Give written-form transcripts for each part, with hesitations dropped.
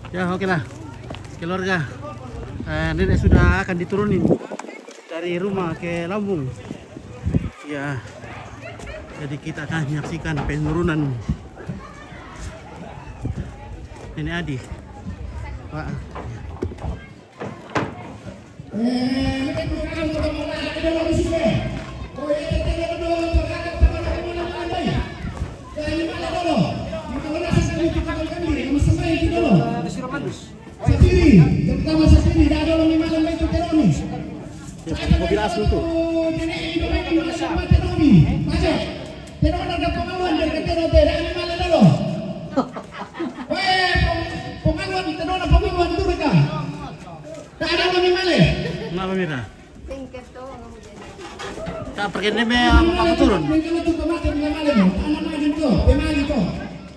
Ya oke lah keluarga, nenek sudah akan diturunin dari rumah ke Lampung. Ya, jadi kita akan menyaksikan penurunan Nenek Adi. Pak. Mobil asli tuh. Kenapa Mira? Tak pergi nih apa turun?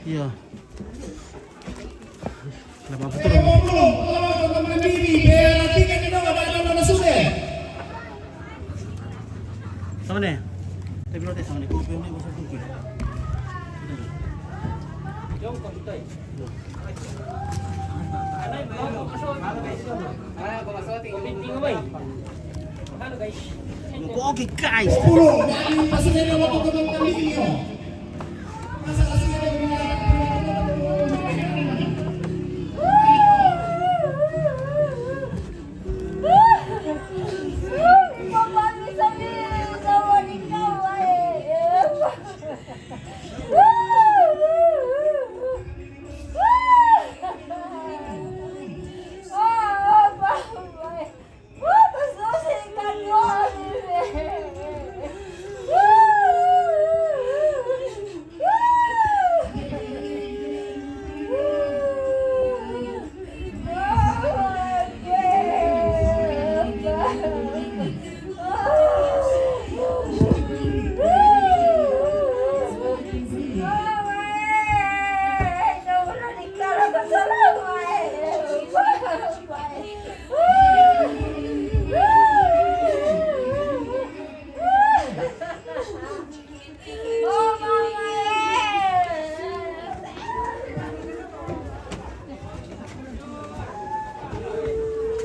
Iya. Kenapa aku turun? Sama nih. Tapi lo sama nih. Kumpul nih usah kumpul. Jom kau tutai. Oke guys.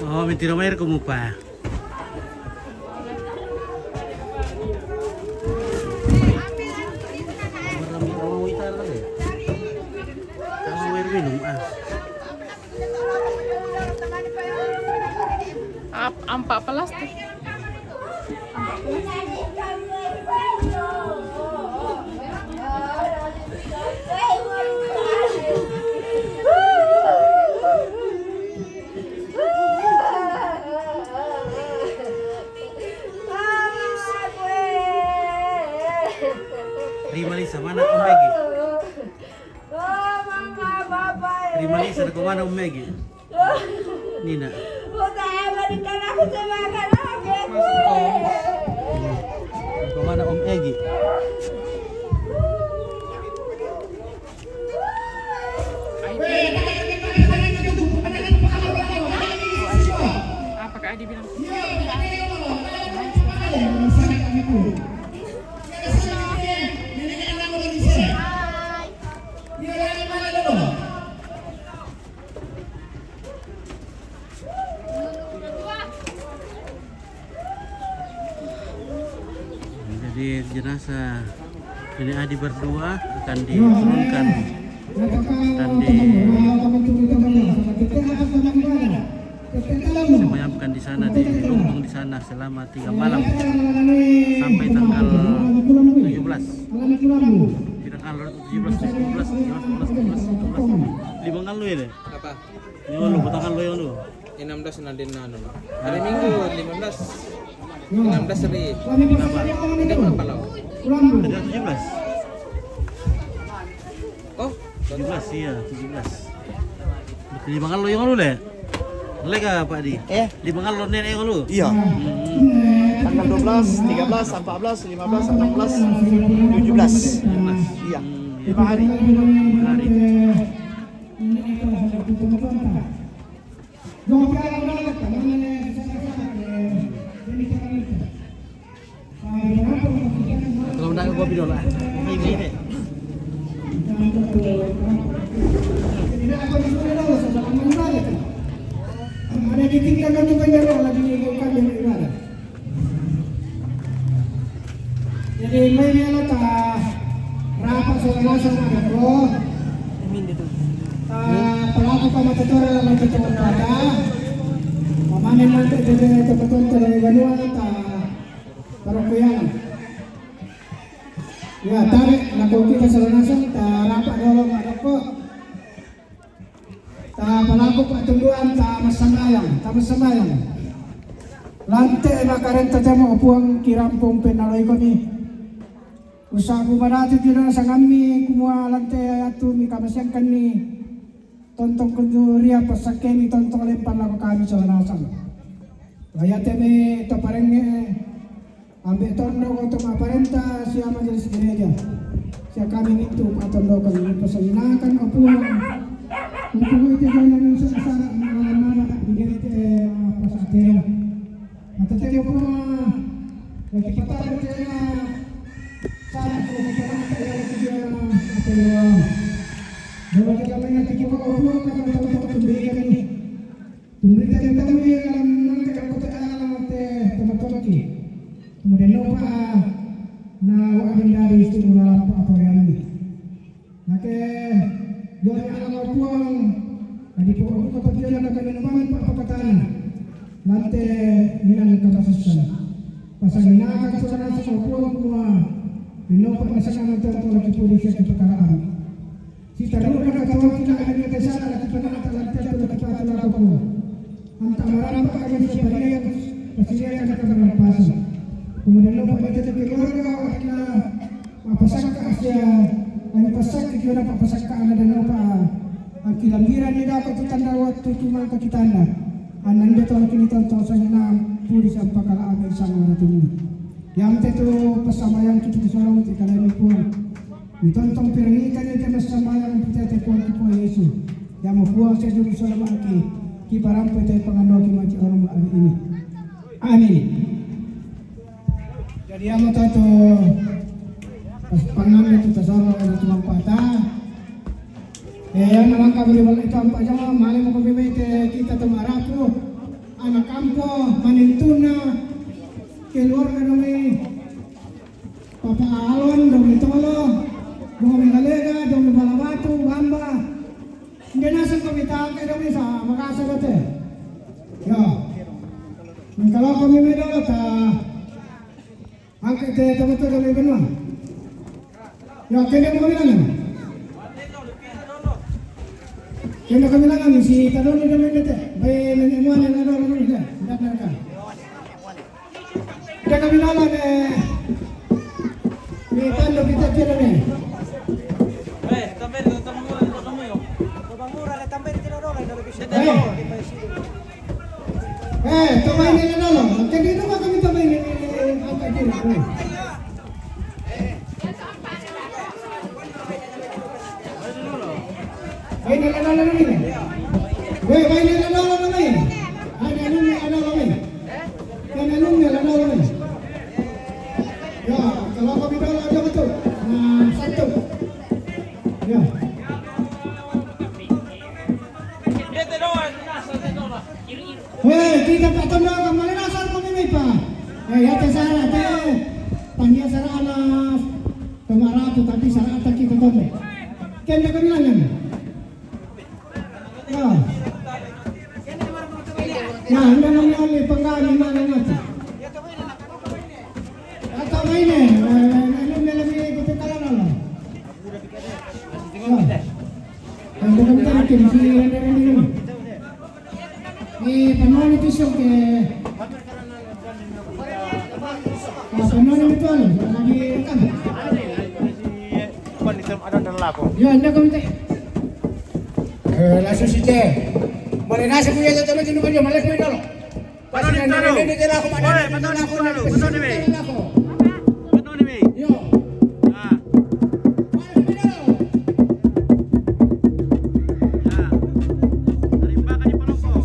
Oh, mentira air como pa. Ampak plastik. Rimalisa mana Om Megi? Rimalisa ke mana Om Megi? Nina. Ke mana Om Egi? Apakah Adi bilang? Jadi jenazah Nenek Adi berdua akan diturunkan dan disemayamkan di sana di Lumbung di sana selama 3 malam sampai tanggal 17. Tidak kan 17, 18, 19, 20, 5 kali ini. Apa? Ini lu potongan lu yang lu. 16 nanti nano. Hari Minggu 15. 16 hari. Kenapa? Tidak berapa lo? Ada 17. Oh, 17 iya, 17. 5 kali lu yang lu deh. Lega Pak Di. Di Bangalore nenek yang lu. Iya. Tanggal 12, 13, 14, 15, 16, 17. Iya. 5 hari. Hari. Kalau ndak gua video lah. Ini. Tidak akan nakikinig ka juga meron lagi kami ng ibadah. Jadi may nalata rapat sa nasa mga ko. Pelaku ka matutunan lang ang tutulong nada. Pamanin man ito betul dari bantuan ta parokuyan. Ya tarik laku kita sa nasa ta rapat dolong ada ko. Ta pelaku patunduan ta masamayang. Lante makarenta temo upuang kirampung penaloy ko ni. Usaha kubarati tira sa kami kumua lante atu mi kamasyangkan ni tontong kunduria pasakemi tontong lempan lako kami sa lanasan. Kaya teme to pareng ambil tondo ko to maparenta siya majelis gereja. Siya kami itu patondo kami pasinakan upuang. Untuk itu jangan sesara mana bigete pasatero. Matatero po kita berjaya sana ko kita berjaya bahwa kita banyak kita berbuat kita memberikan ini memberikan kami dalam menangkap kota alam teman-teman lagi kemudian lupa na wakan dari istimewa apa yang ini nake jual alam puang tadi pokok kepercayaan akan menemukan perkataan nanti nilang katasan pasal ninakan saudara puang semua dinupa pasangan tertentu lagi polisi keperkaraan. Si taruh nak kawal kita hanya kesana lagi pernah terlantar lagi patah laku. Antara merampak akan sebagian pasien akan merampas. Kemudian lupa kita keluarga kita pasak Asia, hanya pasak kita dapat pasak anak dan lupa. Kilambiran ni dapat tanda waktu cuma ke kita anda. Anan betul kini tonton saya nam puri sampai kalau ada sama orang ini. Yang itu pesamayang kita disorong ketika ini pun. Itontong piranikan niya mas samayang pitete po Yesus. Yang mabuang sa Jerusalem aki kiparampo tayo pangano kimaci orang ini. Amin. Jadi amo tato pas pangan itu tasaro ada cuma patah. Yan naman kabuli wala ito ang pajama mali mo kumimete kita tumarapo anak kampo manintuna keluarga dumi papaalon dumi tolo dumi galega dumi balabatu bamba hindi nasa kumita kayo dumi sa makasagot yo kalau kami medalo ta angkat teman-teman dumi benua yo kaya mo kami lang kaya kami lang kami si Tadon ni dumi nete bay nanyamuan na naro dumi nete tidak mereka kita kami lang tanda kita kira ni. Também não estamos morando no meio. Vamos morar também tira rola na location. Também ni dalo. Jadi itu kami também ni angkat dia. Baik ni dalo ni. Baik ni dalo ni. Ada ni dalo ni. Kan ni dalo ni. Ya, kalau kami dalo ada betul. Nah, satu. Ya. Kita tak tahu kemana asal kami mipa. Ya tesara panggil sara anas kemara tu tadi sara tak kita tahu. Kena kami langan. Ya. Nah, anda mengambil penggali mana macam. Atau mana? Ini lebih kita kalah lah. Anda kita mungkin sini ada ini. Penuh itu sih ke. Penuh itu lagi kan. Ada dalam laku. Ya, anda kami teh. Langsung sih teh. Boleh nasi punya jatuh macam ni punya malas punya dulu. Pasal ini dia aku pada. Betul ni, Mei. Betul ni, Mei. Yo. Ah. Tarimbakan di Palongko.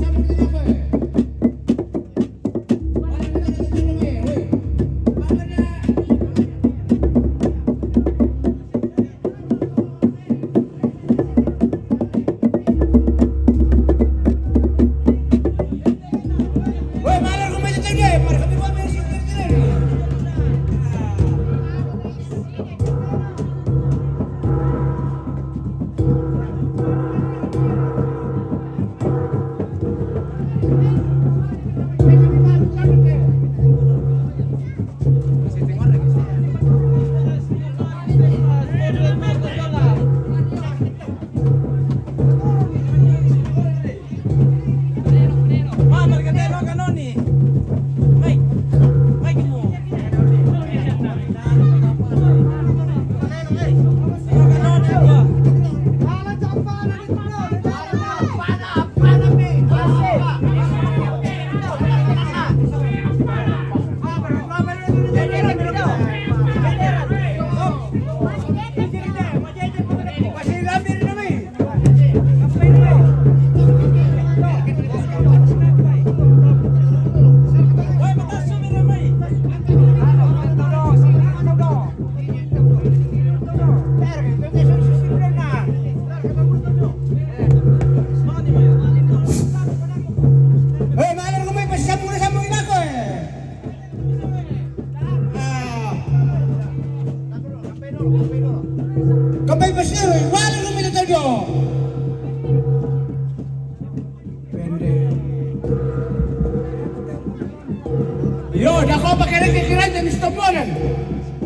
Oh, dako pakai kikiran jadi stop mo nan.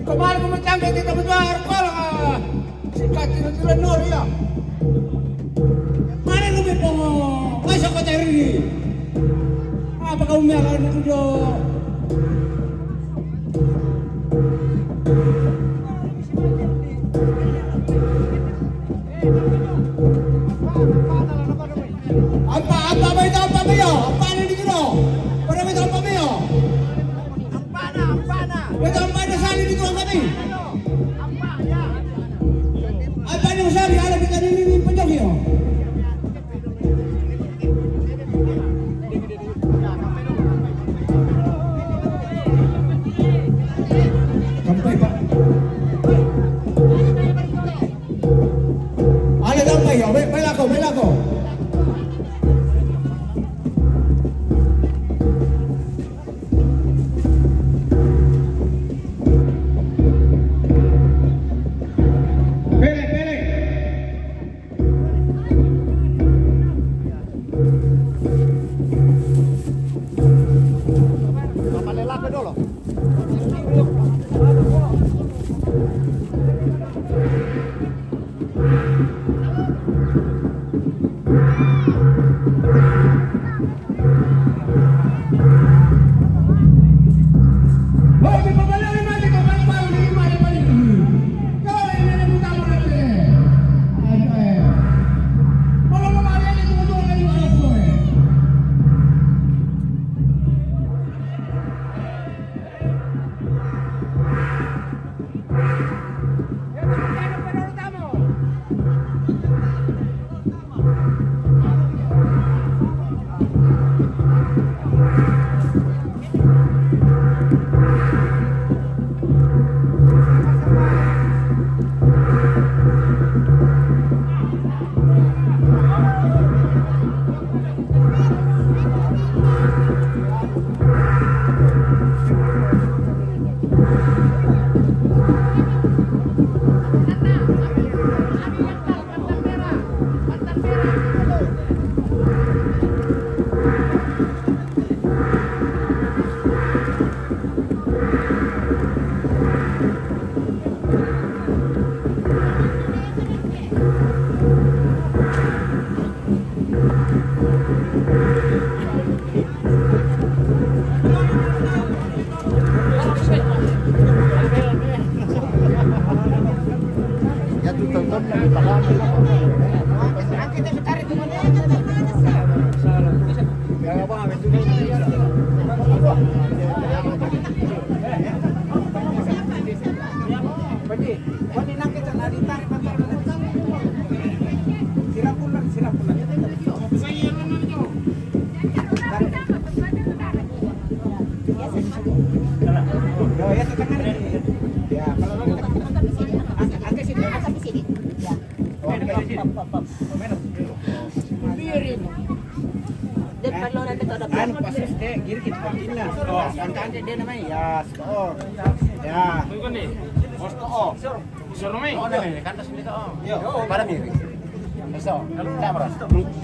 Kemarin ko matangkay dito betul ko sikat tira nur ya. Mana lu beto? Masa ko tayo rin. Apa kau umiyakan dito jo? Apa ba ito? Apa ba yun? Apa na dito no? Para ba ito apa ba yun? Ito ang paano sali dito ang kami? Ay, paano mo sali? Alam kita nilingin pa dyan yun. Kampay pa. Ano daw pa yun? May lako.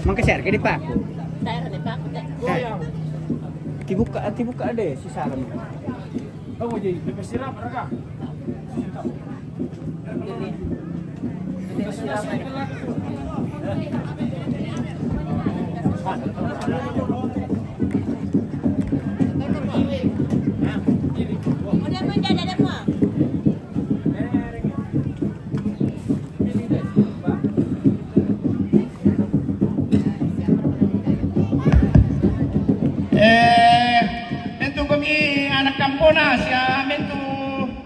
Mangkeser ke di Pak. Daerah nih Pak. Dibuka deh si salam. Oh, jadi sirap mereka. Mentu kami anak kampung na siya mentu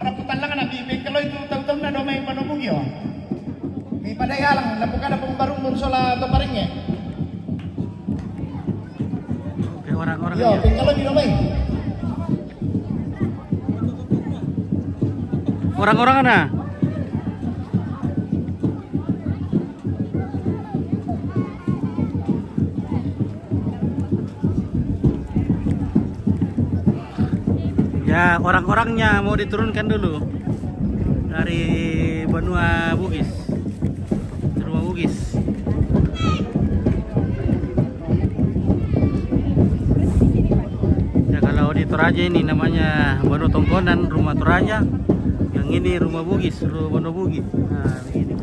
raputan lang na bibig kalau itu tahu-tahu na domay panubog yo. May padaya lang napuka na pong barong bunsola to paring eh. Oke, orang-orang Yo, kalau di domay. orang-orang na. Ya, orang-orangnya mau diturunkan dulu dari Benua Bugis, rumah Bugis. Ya, kalau Toraja ini namanya Bono Tongkonan, rumah Toraja. Yang ini rumah Bugis, rumah Bono Bugis. Nah, begini.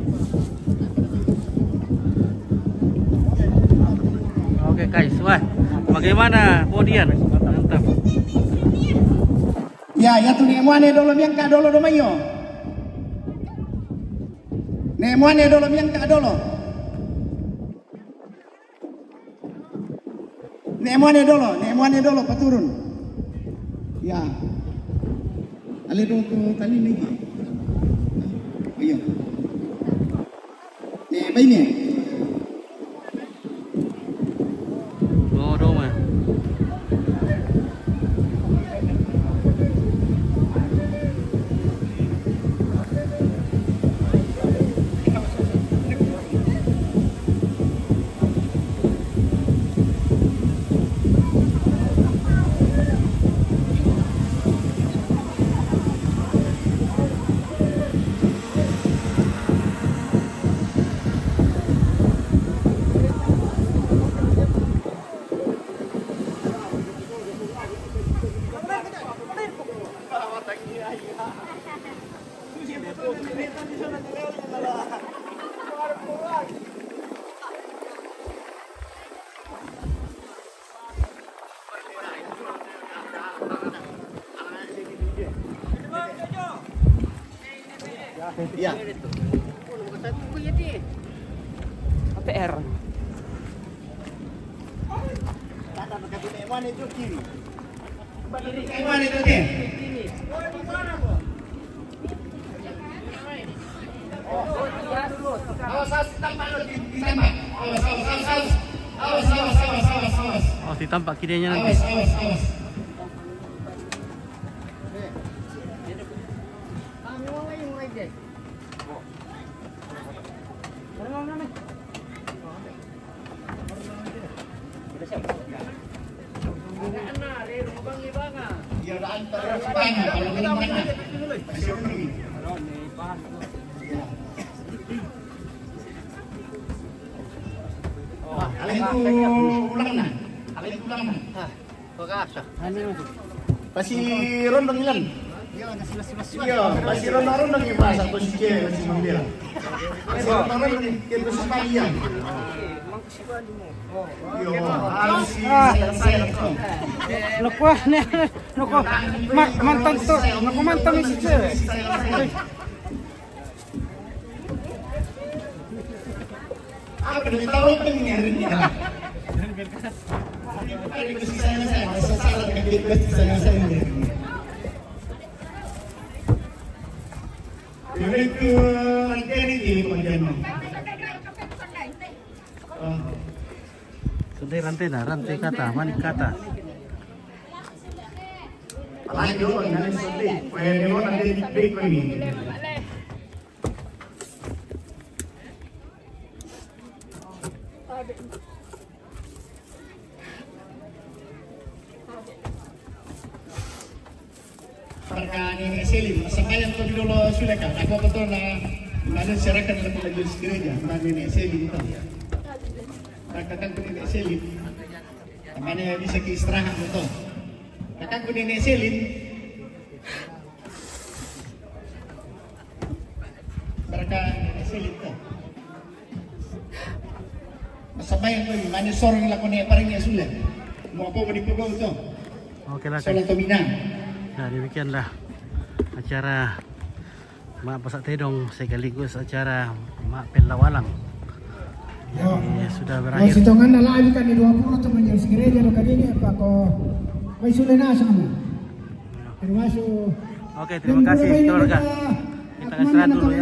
Oke guys, wah, bagaimana podian? Mantap. Ya tu nemuane dolo miangka dolo domayo. Nemuane dolo miangka dolo. Nemuane dolo paturun. Ya. Ali dulu tu tali lagi. Ayo. Baik ni. Oh, doma. Ya. ATR. Nemuane itu kiri. Nemuane itu kiri. Awas tampak lo ditembak. Awas. Oh, ditampak kirinya nanti. Awas. Ya udah antar Spanya kalau belum mana. Masih dulu. Alin tu ulang na. Pasi rondong ilan. Iya, pasi rondong iba satu sike masih membilang. Pasi rondong kita supaya. Yo, harus selesai. Naku, mantan to. Naku, mantan isi cewek. Apa yang tahu pengen ini? Itu ini di bagian. Rantai kata, manik kata. Ayo, nanti sedih. Pwede nanti di-break ini. Perkaan ini selim, sampai yang tadi dulu sudah kan, aku betul na serahkan lagi gereja, mana ini selim itu. Katakan ku nenek selim, mana bisa keistirahat betul. Katakan ku nenek selim, perkaan nenek selim itu. Sampai yang tadi, mana sorong lakukan nenek paringnya sudah, mau apa mau dipukul itu. Oke lah. Soal Tominang. Nah, demikianlah acara Mak Pasak Tedong sekaligus acara Mak Pelawalang. Sudah berakhir. Sitongan na lagi kan di 20 teman yang gereja do kadini apa ko may sulenasa mo. Termasuk Oke, terima kasih keluarga. Kita istirahat dulu ya.